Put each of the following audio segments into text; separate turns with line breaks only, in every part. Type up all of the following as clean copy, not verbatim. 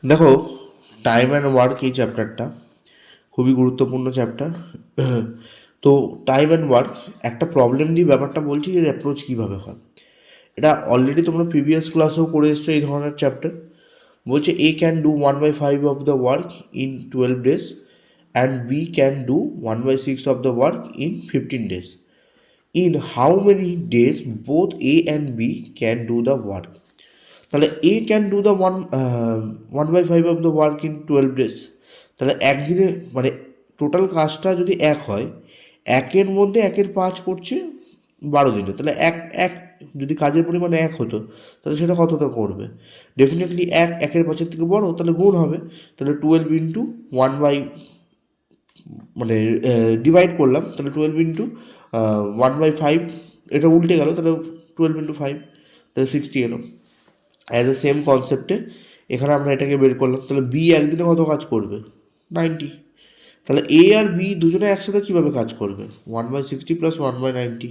দেখো, time and work এই চ্যাপ্টারটা খুবই গুরুত্বপূর্ণ চ্যাপ্টার। তো টাইম অ্যান্ড ওয়ার্ক একটা প্রবলেম দিয়ে ব্যাপারটা বলছি, এর অ্যাপ্রোচ কীভাবে হয়। এটা অলরেডি তোমরা প্রিভিয়াস ক্লাসেও করে এসছো এই ধরনের চ্যাপ্টার। বলছে A can do 1/5 of the work in 12 days and B can do 1/6 of the work in 15 days. In how many days both A and B can do the work. তাহলে A can do the 1/5 of the work in 12 days. তাহলে একদিনে মানে total কাজটা যদি এক হয়, একের মধ্যে একের 5 করছে 12 দিনে, তাহলে এক এক যদি কাজের পরিমাণ এক হতো তাহলে সেটা কতটা করবে? ডেফিনেটলি একের 5-এর থেকে বড়, তাহলে গুণ হবে। তাহলে 12 ইন্টু 1 বাই মানে ডিভাইড করলাম, তাহলে 12 ইন্টু 1/5, এটা উল্টে গেল, তাহলে 12 ইন্টু 5, তাহলে 60 এলো। অ্যাজ এ সেম কনসেপ্টে এখানে আমরা এটাকে বের করলাম, তাহলে বি একদিনে কত কাজ করবে? 90। তাহলে এ আর বি দুজনে একসাথে কীভাবে কাজ করবে? 1/60 প্লাস 1/90।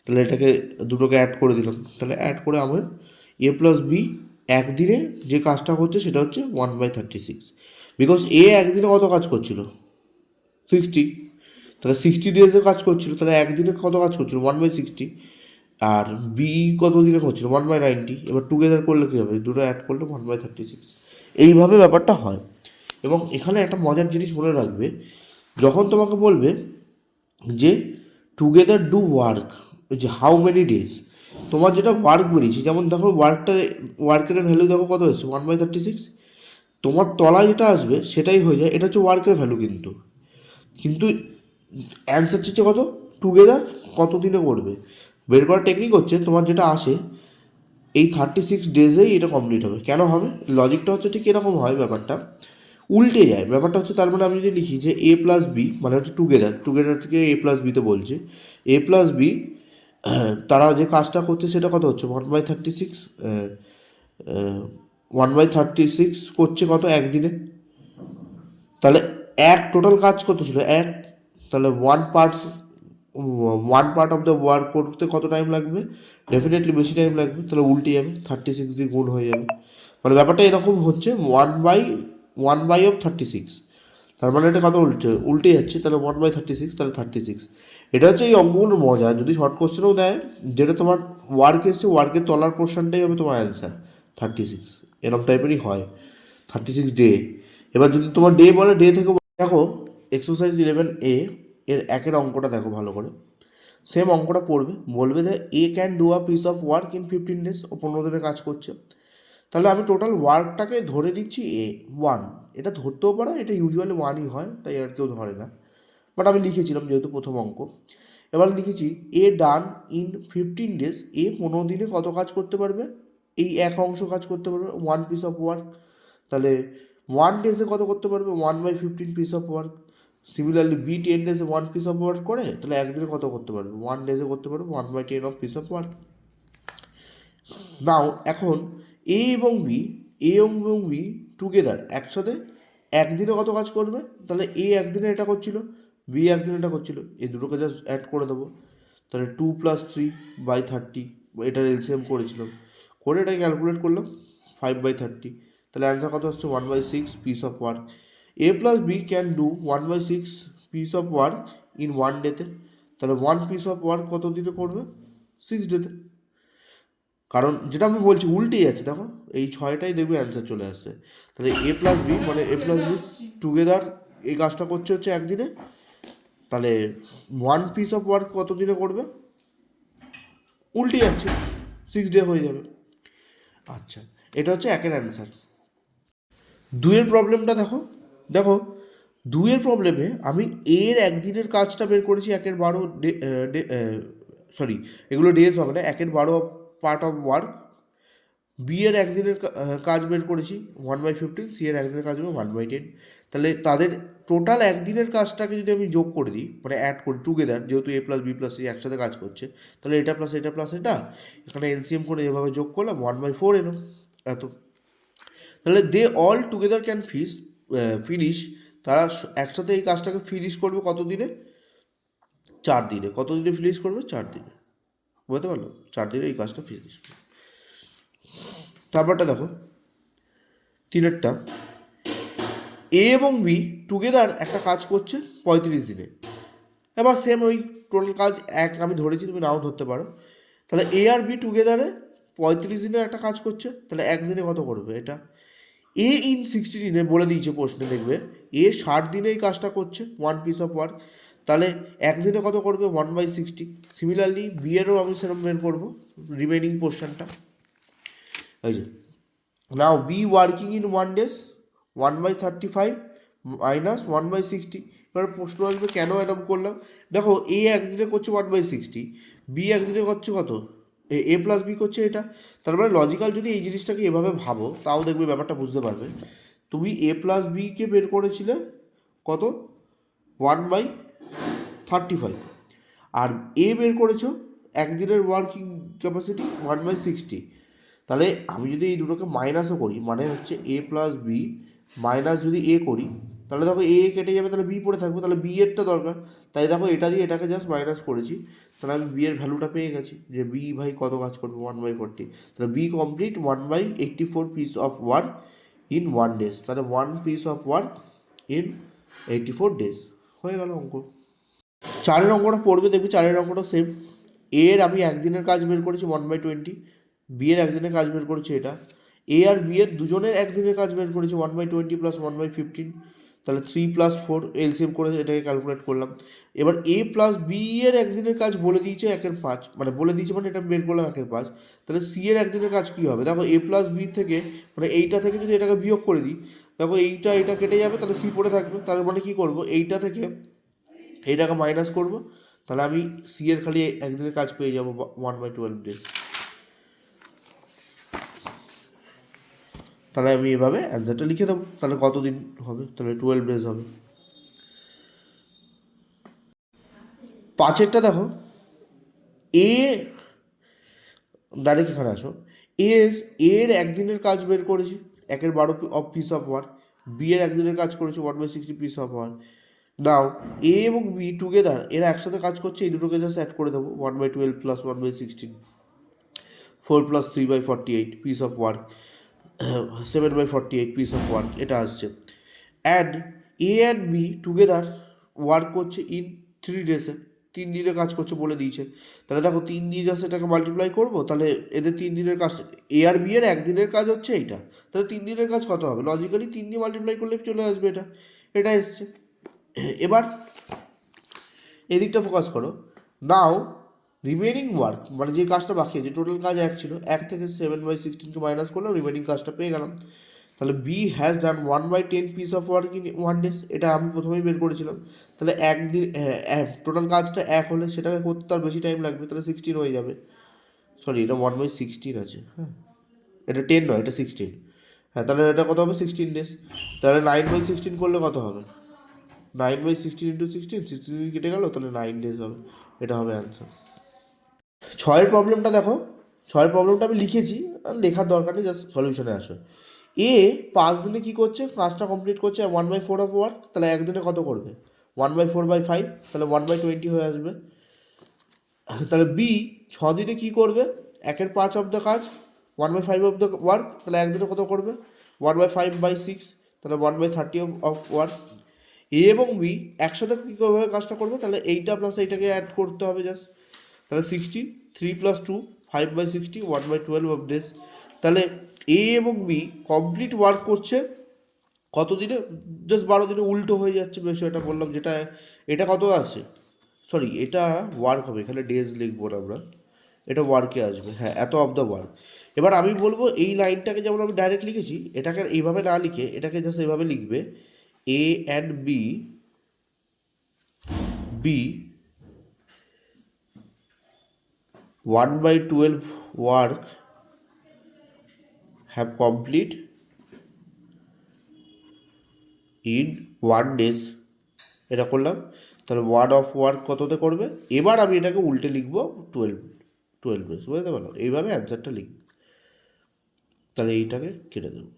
তাহলে এটাকে দুটোকে অ্যাড করে দিলাম, তাহলে অ্যাড করে আমার এ প্লাস বি একদিনে যে কাজটা করছে সেটা হচ্ছে 1/36। বিকজ এ একদিনে কত কাজ করছিল? 60। তাহলে 60 ডেজে কাজ করছিল, তাহলে একদিনে কত কাজ করছিল? 1/60। আর বি কত দিনে করছিল? 1/90। এবার টুগেদার করলে কী হবে? দুটো অ্যাড করলে 1/36। এইভাবে ব্যাপারটা হয়। এবং এখানে একটা মজার জিনিস মনে রাখবে, যখন তোমাকে বলবে যে টুগেদার ডু ওয়ার্ক, যে হাউ মেনি ডেজ, তোমার যেটা ওয়ার্ক বেরিয়েছে, যেমন দেখো ওয়ার্কের ভ্যালু দেখো কত হচ্ছে? 1/36। তোমার তলায় যেটা আসবে সেটাই হয়ে যায়, এটা হচ্ছে ওয়ার্কের ভ্যালু। কিন্তু কিন্তু অ্যান্সার হচ্ছে কত? টুগেদার কত দিনে করবে বের করার টেকনিক হচ্ছে, তোমার যেটা আসে এই 36 ডেজেই এটা কমপ্লিট হবে। কেন হবে? লজিকটা হচ্ছে ঠিক এরকম হয়, ব্যাপারটা উল্টে যায়। ব্যাপারটা হচ্ছে, তার মানে আমি যদি লিখি যে এ প্লাস বি মানে হচ্ছে টুগেদার থেকে এ প্লাস বিতে বলছে, এ প্লাস বি তারা যে কাজটা করছে সেটা কত হচ্ছে? 1/36। 1/36 করছে কত একদিনে? তাহলে এক টোটাল কাজ কত ছিল? এক। তাহলে one part of the work করতে কত টাইম লাগবে? ডেফিনেটলি বেশি টাইম লাগবে। তাহলে উল্টে যাবে, 36 দিয়ে গুণ হয়ে যাবে। মানে ব্যাপারটা এরকম হচ্ছে, 1/1/36। তার মানে এটা কত উল্টে যাচ্ছে, তাহলে 1/36, তাহলে 36। এটা হচ্ছে এই অঙ্কগুলোর মজা। যদি শর্ট কোশ্চেনও দেয়, যেটা তোমার ওয়ার্ক এসছে, ওয়ার্কের তলার পোর্শনটাই হবে তোমার অ্যান্সার 36। এরকম টাইপেরই হয় 36 ডে। এবার যদি তোমার ডে বলে, ডে থেকে দেখো এক্সারসাইজ 11A এর একের অঙ্কটা দেখো ভালো করে। সেম অঙ্কটা পড়বে, বলবে যে A can do a piece of work in 15 days, ও 15 দিনে কাজ করছে। তাহলে আমি টোটাল ওয়ার্কটাকে ধরে নিচ্ছি ওয়ান। এটা ধরতেও পারো, এটা ইউজুয়ালি ওয়ানই হয়, তাই আর কেউ ধরে না, বাট আমি লিখেছিলাম যেহেতু প্রথম অঙ্ক। এবার লিখেছি এ ডান ইন 15 ডেজ, এ 15 দিনে কত কাজ করতে পারবে? এই এক অংশ কাজ করতে পারবে, ওয়ান পিস অফ ওয়ার্ক। তাহলে 1 ডেজে কত করতে পারবে? 1/15 piece of work. Similarly B 10 ডেজে 1 পিস অফ ওয়ার্ক করে, তাহলে একদিনে কত করতে পারবে? 1 ডেজে করতে পারবে 1/10 অফ পিস অফ ওয়ার্ক। নাও এখন এ এবং বি টুগেদার একসাথে একদিনে কত কাজ করবে? তাহলে এ একদিনে এটা করছিল, বি একদিনে এটা করছিল, এই দুটোকে জাস্ট অ্যাড করে দেবো। তাহলে 2 + 3/30, এটার এলসিএম করেছিলাম, করে এটাকে ক্যালকুলেট করলাম 5/30। তাহলে অ্যান্সার কত হচ্ছে? 1/6 piece of work. A plus B can do 1/6 piece of work in 1 ডেতে। তাহলে 1 পিস অফ ওয়ার্ক কত দিনে করবে? 6 ডেতে। কারণ যেটা আমি বলছি উল্টে যাচ্ছে, দেখো এই 6টাই দেখবে অ্যান্সার চলে আসছে। তাহলে এ প্লাস বি মানে এ প্লাস বি টুগেদার এই কাজটা করছে হচ্ছে একদিনে, তাহলে 1 পিস অফ ওয়ার্ক কত দিনে করবে? উল্টে যাচ্ছে, 6 ডে হয়ে যাবে। আচ্ছা, এটা হচ্ছে একের অ্যান্সার। দুইয়ের প্রবলেমটা দেখো। দেখো দুইয়ের প্রবলেমে আমি এর একদিনের কাজটা বের করেছি, একের 12 ডে, সরি এগুলো ডেজ হবে না, একের 12 পার্ট অফ ওয়ার্ক। বি এর একদিনের কাজ বের করেছি 1/15, সি এর একদিনের কাজ হবে 1/10। তাহলে তাদের টোটাল একদিনের কাজটাকে যদি আমি যোগ করে দিই, মানে অ্যাড করি টুগেদার, যেহেতু এ প্লাস বি প্লাস সি একসাথে কাজ করছে, তাহলে এটা প্লাস এটা প্লাস এটা এখানে এলসিএম করে যেভাবে যোগ করলাম 1/4 এলো এত। তাহলে they all together can finish, তারা একসাথে এই কাজটাকে ফিনিশ করবে কত দিনে? 4 দিনে। কত দিনে ফিনিশ করবে? 4 দিনে। বুঝতে পারলো? 4 দিনে এই কাজটা ফিনিশ। তারপরটা দেখো, তিনেরটা এ এবং বি টুগেদার একটা কাজ করছে 35 দিনে। এবার সেম ওই টোটাল কাজ এক আমি ধরেছি, তুমি নাও ধরতে পারো। তাহলে এ আর বি টুগেদারে 35 দিনে একটা কাজ করছে, তাহলে একদিনে কত করবে এটা? এ ইন 60 দিনে বলে দিয়েছে প্রশ্নে, দেখবে এ 60 দিনে এই কাজটা করছে, ওয়ান পিস অফ ওয়ার্ক, তাহলে একদিনে কত করবে? 1/60। সিমিলারলি বি এরও আমি সেরকম বের করবো রিমেনিং পোর্শনটা। এই যে now B working in 1 days, 1/35 minus 1/60। এবার প্রশ্ন আসবে কেন এরকম করলাম? দেখো এ একদিনে করছে 1/60, বি একদিনে করছে কত? এ প্লাস বি করছে এটা। তার মানে লজিক্যাল যদি এই জিনিসটাকে এভাবে ভাবো তাও দেখবে ব্যাপারটা বুঝতে পারবে। তুমি এ প্লাস বিকে বের করেছিলে কত? 1/35, আর এ বের করেছো একদিনের ওয়ার্কিং ক্যাপাসিটি 1/60। তাহলে আমি যদি এই দুটোকে মাইনাসও করি, মানে হচ্ছে এ প্লাস বি মাইনাস যদি এ করি, তাহলে দেখো এ কেটে যাবে, তাহলে বি পড়ে থাকবে, তাহলে বি এরটা দরকার। তাই দেখো এটা দিয়ে এটাকে জাস্ট মাইনাস করেছি, তাহলে আমি বি এর ভ্যালুটা পেয়ে গেছি যে বি ভাই কত কাজ করবে 1/40। তাহলে B complete 1/84 piece of work in 1 days, তাহলে 1 piece of work in 84 days। হয়ে গেল অঙ্ক। চারের অঙ্কটা পড়বে, দেখবি চারের অঙ্কটা সেম। এর আমি একদিনের কাজ বের করেছি 1/20, বি এর একদিনের কাজ বের করেছি এটা। এ আর বি এর দুজনের একদিনের কাজ বের করেছি 1/20 প্লাস 1/15, তাহলে 3+4 এলসিএম করে এটাকে ক্যালকুলেট করলাম। এবার এ প্লাস বি এর একদিনের কাজ বলে দিয়েছে 1/5, মানে বলে দিয়েছে মানে এটা বের করলাম 1/5। তাহলে সি এর একদিনের কাজ কী হবে? দেখো এ প্লাস বি থেকে, মানে এইটা থেকে যদি এটাকে বিয়োগ করে দিই, দেখো এটা কেটে যাবে, তাহলে সি পড়ে থাকবে। তার মানে কী করবো? এইটা থেকে এইটাকে মাইনাস করব, তাহলে আমি সি এর খালি একদিনের কাজ পেয়ে যাবো 1/12 days। তাহলে আমি এভাবে অ্যান্সারটা লিখে দেবো। তাহলে কতদিন হবে? তাহলে 12 days হবে। পাঁচেরটা দেখো, এ ডাইরেক্ট এখানে আসো। এর একদিনের কাজ বের করেছি 1/12 পিস অফ ওয়ার্ক, বি এর একদিনের কাজ করেছি 1/60 পিস অফ ওয়ার্ক। নাও এ এবং বি টুগেদার এরা একসাথে কাজ করছে, এই দুটোকে জাস্ট অ্যাড করে দেবো 1/12 plus 1/16, 4 + 3/48 piece of work, 7/48 piece of work এটা আসছে। And A and B together work করছে ইন 3 days, 3 দিনে কাজ করছে বলে দিয়েছে। তাহলে দেখো 3 দিয়ে জাস্ট এটাকে মাল্টিপ্লাই করবো, তাহলে এদের 3 দিনের কাজ, এ আর বি এর একদিনের কাজ হচ্ছে এইটা, তাহলে 3 দিনের কাজ কত হবে? লজিক্যালি 3 দিয়ে মাল্টিপ্লাই করলে চলে আসবে এটা, এটা এসছে। এবার এদিকটা ফোকাস করো। নাও রিমেনিং ওয়ার্ক, মানে যে কাজটা বাকি আছে, টোটাল কাজ 1 ছিল, 1 থেকে 7/16কে মাইনাস করলাম, রিমেনিং কাজটা পেয়ে গেলাম। তাহলে B has done 1/10 piece of work in 1 days, এটা আমি প্রথমেই বের করেছিলাম। তাহলে একদিন টোটাল কাজটা 1 হলে সেটাকে করতে তার বেশি টাইম লাগবে, তাহলে 16 হয়ে যাবে। সরি, এটা 1/16 আছে, হ্যাঁ এটা 10 নয়, এটা 16। হ্যাঁ তাহলে এটা কত হবে? 16 days। তাহলে 9/16 করলে কত হবে? 9/16 ইন্টু 16 কেটে গেল, তাহলে 9 days হবে। এটা হবে অ্যান্সার। ছয়ের প্রবলেমটা দেখো, ছয়ের প্রবলেমটা আমি লিখেছি, আর লেখার দরকার নেই, জাস্ট সলিউশনে আসো। এ 5 দিনে কী করছে? কাজটা কমপ্লিট করছে 1/4 অফ ওয়ার্ক, তাহলে একদিনে কত করবে? 1/4/5, তাহলে 1/20 হয়ে আসবে। তাহলে বি 6 দিনে কী করবে? 1/5 অফ দ্য কাজ, 1/5 অফ দ্য ওয়ার্ক, তাহলে একদিনে কত করবে? 1/5/6, তাহলে 1/30 অফ ওয়ার্ক। এ এবং বি একসাথে কীভাবে কাজটা করবে? তাহলে এইটা প্লাস এইটাকে অ্যাড করতে হবে জাস্ট, তাহলে 60, 3 + 2 5/60, 1/12 অফ ডেজ। তাহলে এ এবং বি কমপ্লিট ওয়ার্ক করছে কত দিনে? জাস্ট 12 দিনে। উল্টো হয়ে যাচ্ছে বিষয়টা বললাম, যেটা এটা কত আছে, সরি এটা ওয়ার্ক হবে, এখানে ডেজ লিখবো না আমরা, এটা ওয়ার্কে আসবে, হ্যাঁ এত অফ দ্য ওয়ার্ক। এবার আমি বলবো এই লাইনটাকে যেমন আমি ডাইরেক্ট লিখেছি, এটাকে এইভাবে না লিখে এটাকে জাস্ট এইভাবে লিখবে, এ and B 1/12 work have complete in 1 days, এটা করলাম। তাহলে ওয়ার্ড অফ ওয়ার্ক কততে করবে? এবার আমি এটাকে উল্টে লিখবো 12 days, বুঝতে পারলো? এইভাবে অ্যান্সারটা লিখব, তাহলে এইটাকে কেটে দেবো,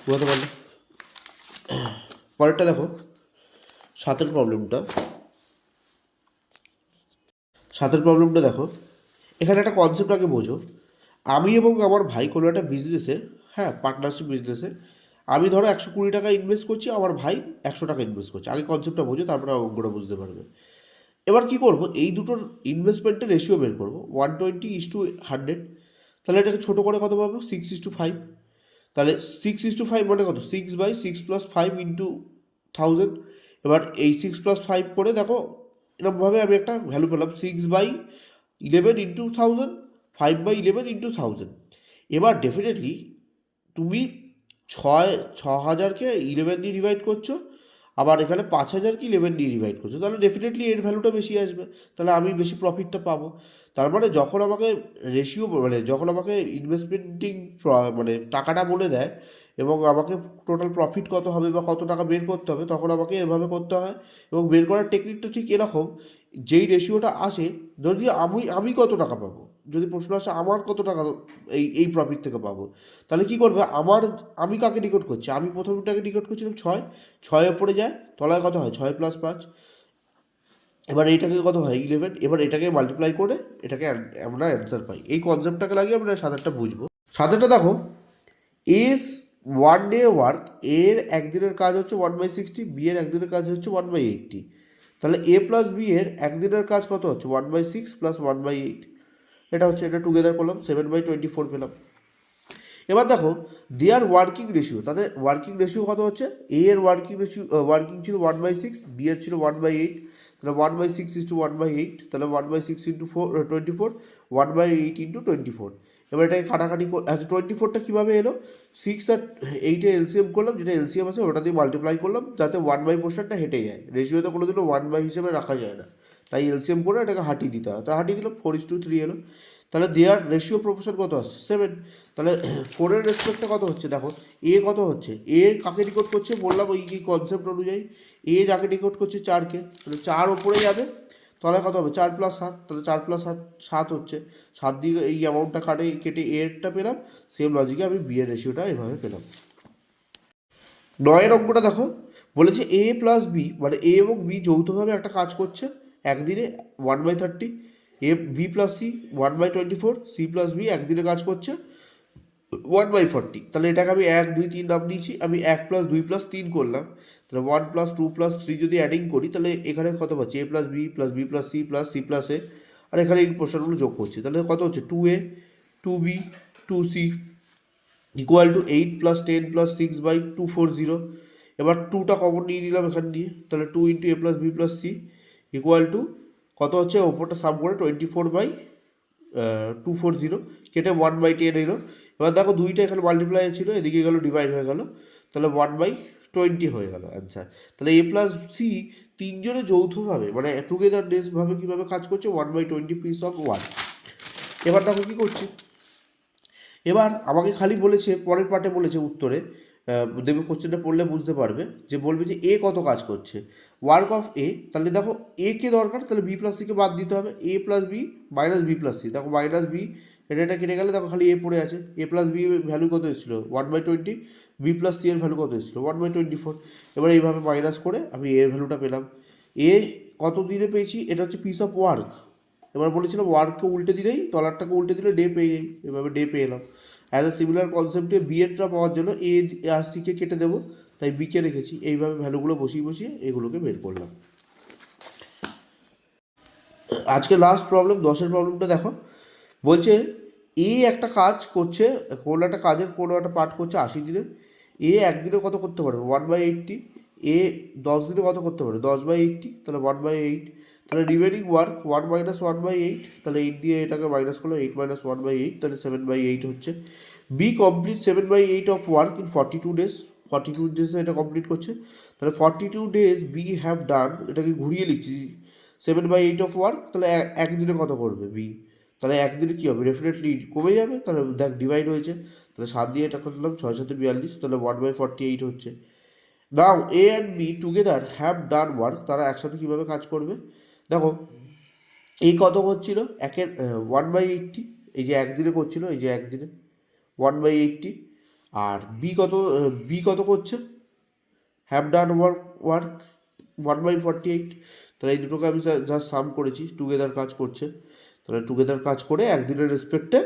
বুঝতে পারলো? পরেরটা দেখো, সাতের প্রবলেমটা দেখো। এখানে একটা কনসেপ্ট আগে বোঝো। আমি এবং আমার ভাই কোনো একটা বিজনেসে, হ্যাঁ পার্টনারশিপ বিজনেসে আমি ধরো 120 টাকা ইনভেস্ট করছি, আমার ভাই 100 টাকা ইনভেস্ট করছে। আগে কনসেপ্টটা বোঝো, তারপরে অঙ্কটা বুঝতে পারবে। এবার কি করব, এই দুটোর ইনভেস্টমেন্টের রেশিও বের করবো, 120:100। তাহলে এটাকে ছোটো করে কত পাবো, 6:5। তাহলে 6:5 মানে কত, 6/6 + 5 ইন্টু 1000। এবার এই 6 + 5 করে দেখো, এরকমভাবে আমি একটা ভ্যালু পেলাম, 6/11 ইন্টু 1000, 5/11 ইন্টু 1000। এবার ডেফিনেটলি তুমি 6,000কে 11 দিয়ে ডিভাইড করছো, আবার এখানে 5,000কে 11 দিয়ে ডিভাইড করছো, তাহলে ডেফিনেটলি এর ভ্যালুটা বেশি আসবে, তাহলে আমি বেশি প্রফিটটা পাবো। তার মানে যখন আমাকে রেশিও, মানে যখন আমাকে ইনভেস্টমেন্টিং মানে টাকাটা বলে দেয় এবং আমাকে টোটাল প্রফিট কত হবে বা কত টাকা বের করতে হবে, তখন আমাকে এভাবে করতে হয়। এবং বের করার টেকনিকটা ঠিক এরকম, যেই রেশিওটা আসে, যদি আমি আমি কত টাকা পাবো, যদি প্রশ্ন আসে আমার কত টাকা এই প্রফিট থেকে পাবো, তাহলে কী করবে, আমি কাকে ডিকোড করছি, আমি প্রথমটাকে ডিকোড করছিলাম 6 ওপরে যায়, তলায় কত হয় 6 + 5। এবার এইটাকে কত হয় 11, এবার এটাকে মাল্টিপ্লাই করে এটাকে আমরা অ্যান্সার পাই। এই কনসেপ্টটাকে লাগিয়ে আমরা সাঁতারটা বুঝবো। সাঁতারটা দেখো, এস 1 ডে ওয়ার্ক, এর একদিনের কাজ হচ্ছে 1/60, বি এর একদিনের কাজ হচ্ছে 1/80। তাহলে A+B এর একদিনের কাজ কত হচ্ছে, 1/6 + 1/8। এটা হচ্ছে, এটা টুগেদার করলাম, 7/24 পেলাম। এবার দেখো, দেয়ার ওয়ার্কিং রেশিও, তাদের ওয়ার্কিং রেশিও কত হচ্ছে, এ এর ওয়ার্কিং ছিল 1/6, বি এর ছিল 1/8। তাহলে 1/6:1/8, তাহলে 1/6 ইন্টু 24, 1/8 ইন্টু 24। এবার এটাকে কাটাকাটি আচ্ছা 24টা কীভাবে এলো, 6 আর 8-এর এলসিএম করলাম, যেটা এলসিএম আছে ওটা দিয়ে মাল্টিপ্লাই করলাম, যাতে 1/, পোর্শনটা হেঁটে যায়, রেশিওতে কোনোদিনও 1/, হিসেবে রাখা যায় না, তাই এলসিএম করে এটাকে হাঁটিয়ে দিতে হয়, তা হাঁটিয়ে দিলাম, 4:3 এলো। তাহলে দেয়ার রেশিও প্রপোর্শন কত আসছে, 7। তাহলে 4-এর রেসপেক্টে কত হচ্ছে, দেখো এ কত হচ্ছে, এ কাকে ডিকোড করছে বললাম ওই কি কনসেপ্ট অনুযায়ী, এ যাকে ডিকোড করছে 4-কে, তাহলে 4 ওপরে যাবে, তাহলে কত হবে 4+7, তাহলে 4+7 7 হচ্ছে, 7 দিয়ে এই অ্যামাউন্টটা কেটে এরটা পেলাম। সেম লজিকে আমি বি এর রেশিওটা এভাবে পেলাম। 9-এর অঙ্কটা দেখো, বলেছে A+B, মানে এ এবং বি যৌথভাবে একটা কাজ করছে একদিনে 1/30, B+C 1/24, C+B একদিনে কাজ করছে 1/40। তাহলে এটাকে আমি 1 2 3 নাম দিয়েছি, আমি 1+2+3 করলাম, তাহলে 1+2+3 যদি অ্যাডিং করি, তাহলে এখানে কত পাচ্ছি, A+B+B+C+C+A, আর এখানে এই পোর্শনগুলো যোগ করছি, তাহলে কত হচ্ছে 2A 2B 2C equal to 8 + 10 + 6/240। এবার 2টা কমন নিয়ে নিলাম এখান দিয়ে, তাহলে 2 × A+B+C ইকুয়াল টু কত হচ্ছে, ওপরটা সাম করে 24/240, কেটে 1/10 এলো। এবার দেখো দুইটা এখানে মাল্টিপ্লাই ছিল, এদিকে গেলো ডিভাইড হয়ে গেল, তাহলে 1/20 হয়ে গেল অ্যান্সার। তাহলে A+C তিনজনে যৌথভাবে, মানে টুগেদারনেসভাবে কীভাবে কাজ করছে, 1/20 পিস অফ 1। এবার দেখো কী করছি, এবার আমাকে খালি বলেছে, পরের পার্টে বলেছে উত্তরে, দেবে কোশ্চেনটা পড়লে বুঝতে পারবে, যে বলবে যে এ কত কাজ করছে, ওয়ার্ক অফ এ। তাহলে দেখো এ কে দরকার, তাহলে B+Cকে বাদ দিতে হবে, A+B - B+C, দেখো -B, এটা কেটে গেলে দেখো খালি এ পড়ে আছে। A+B ভ্যালু কত এসেছিলো 1/20, B+C এর ভ্যালু কত এসেছিলো 1/24। এবার এইভাবে মাইনাস করে আমি এর ভ্যালুটা পেলাম। এ কত দিনে পেয়েছি, এটা হচ্ছে পিস অফ ওয়ার্ক। এবার বলেছিলাম ওয়ার্ককে উল্টে দিলেই, তলারটাকে উল্টে দিলে ডে পেয়ে যাই, এভাবে ডে পেয়ে এলাম। অ্যাজ এ সিমিলার কনসেপ্টে বি এরটা পাওয়ার জন্য এ আর সিকে কেটে দেবো, তাই বিকে রেখেছি। এইভাবে ভ্যালুগুলো বসিয়ে বসিয়ে এগুলোকে বের করলাম। আজকে লাস্ট প্রবলেম, 10-এর প্রবলেমটা দেখো, বলছে এ একটা কাজ করছে, কোনো একটা কাজের কোনো একটা পার্ট করছে 80 দিনে, এ একদিনে কত করতে পারবে 1/80, এ 10 দিনে কত করতে পারে 10/80, তাহলে 1/8। তাহলে রিমেনিং ওয়ার্ক 1 - 1/8, তাহলে 8 দিয়ে এটাকে মাইনাস করলো, 8 - 1/8, তাহলে 7/8 হচ্ছে। B complete 7/8 of work in 42 days, 42 ডেজে এটা কমপ্লিট করছে। তাহলে 42 ডেজ বি হ্যাভ ডান, এটাকে ঘুরিয়ে লিখছি 7/8 অফ ওয়ার্ক, তাহলে একদিনে কত করবে বি, তাহলে একদিনে কী হবে, ডেফিনেটলি কমে যাবে, তাহলে দেখ ডিভাইড হয়েছে, তাহলে 7 দিয়ে এটা করলাম, 6×7 = 42, তাহলে 1/48 হচ্ছে। Now A and B together have done work, তারা একসাথে কীভাবে কাজ করবে, দেখো এই কত হচ্ছিল, 1/80, এই যে একদিনে করছিল, এই যে একদিনে 1/80, আর বি কত করছে, হ্যাভ ডান ওয়ার্ক 1/48। তাহলে এই দুটোকে আমি যা সাম করেছি, টুগেদার কাজ করছে, তাহলে টুগেদার কাজ করে একদিনের রেসপেক্টে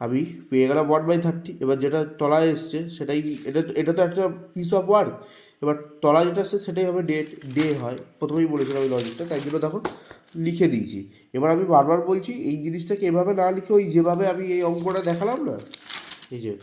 আমি পেয়ে গেলাম 1/30। এবার যেটা তলায় এসছে সেটাই, এটা তো একটা পিস অফ ওয়ার্ক। এবার তলায় যেটা আসছে সেটাই হবে ডে হয়, প্রথমেই বলেছিলাম আমি লজিকটা, তাই জন্য দেখো লিখে দিয়েছি। এবার আমি বারবার বলছি এই জিনিসটাকে এভাবে না লিখে ওই যেভাবে আমি এই অঙ্কটা দেখালাম না, এই যে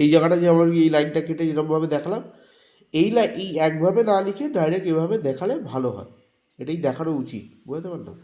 এই জায়গাটা যে আমার এই লাইনটা কেটে যেরকমভাবে দেখালাম, এই একভাবে না লিখে ডাইরেক্ট এভাবে দেখালে ভালো হয়, এটাই দেখানো উচিত, বুঝতে পারলাম।